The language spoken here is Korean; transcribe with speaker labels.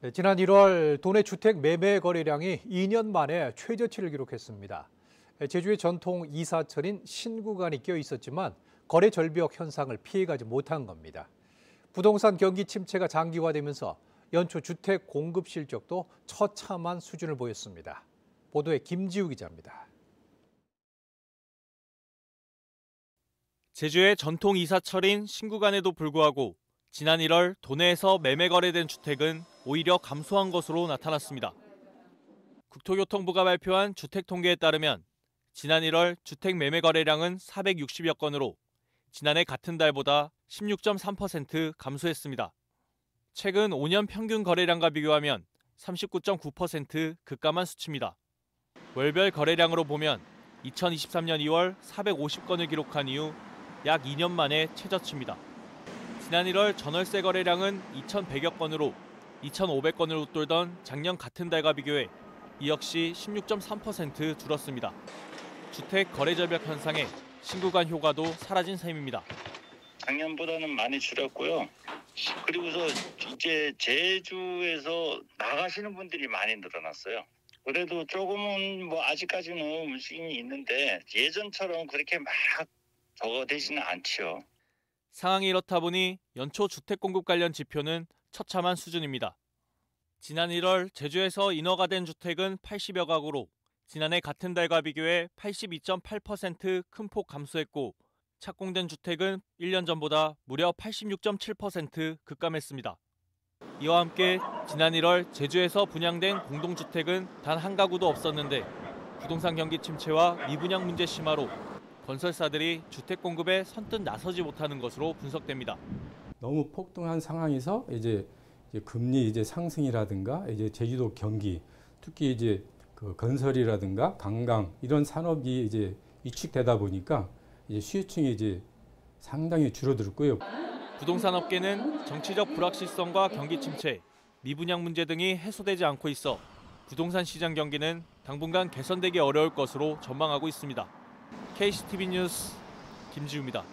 Speaker 1: 네, 지난 1월 도내 주택 매매 거래량이 2년 만에 최저치를 기록했습니다. 제주의 전통 이사철인 신구간이 껴 있었지만 거래 절벽 현상을 피해가지 못한 겁니다. 부동산 경기 침체가 장기화되면서 연초 주택 공급 실적도 처참한 수준을 보였습니다. 보도에 김지우 기자입니다.
Speaker 2: 제주의 전통 이사철인 신구간에도 불구하고 지난 1월 도내에서 매매 거래된 주택은 오히려 감소한 것으로 나타났습니다. 국토교통부가 발표한 주택 통계에 따르면 지난 1월 주택 매매 거래량은 460여 건으로 지난해 같은 달보다 16.3% 감소했습니다. 최근 5년 평균 거래량과 비교하면 39.9% 급감한 수치입니다. 월별 거래량으로 보면 2023년 2월 450건을 기록한 이후 약 2년 만에 최저치입니다. 지난 1월 전월세 거래량은 2,100여 건으로 2,500건을 웃돌던 작년 같은 달과 비교해 이 역시 16.3% 줄었습니다. 주택 거래 절벽 현상에 신구간 효과도 사라진 셈입니다.
Speaker 3: 작년보다는 많이 줄였고요. 그리고서 이제 제주에서 나가시는 분들이 많이 늘어났어요. 그래도 조금은 아직까지는 움직임이 있는데 예전처럼 그렇게 막 적어되지는 않지요.
Speaker 2: 상황이 이렇다 보니 연초 주택 공급 관련 지표는 처참한 수준입니다. 지난 1월 제주에서 인허가 된 주택은 80여 가구로 지난해 같은 달과 비교해 82.8% 큰 폭 감소했고 착공된 주택은 1년 전보다 무려 86.7% 급감했습니다. 이와 함께 지난 1월 제주에서 분양된 공동주택은 단 한 가구도 없었는데 부동산 경기 침체와 미분양 문제 심화로 건설사들이 주택 공급에 선뜻 나서지 못하는 것으로 분석됩니다.
Speaker 4: 너무 폭등한 상황에서 이제 금리 상승이라든가 제주도 경기, 특히 그 건설이라든가 관광 이런 산업이 위축되다 보니까 수요층이 상당히 줄어들었고요.
Speaker 2: 부동산 업계는 정치적 불확실성과 경기 침체, 미분양 문제 등이 해소되지 않고 있어 부동산 시장 경기는 당분간 개선되기 어려울 것으로 전망하고 있습니다. KCTV 뉴스 김지우입니다.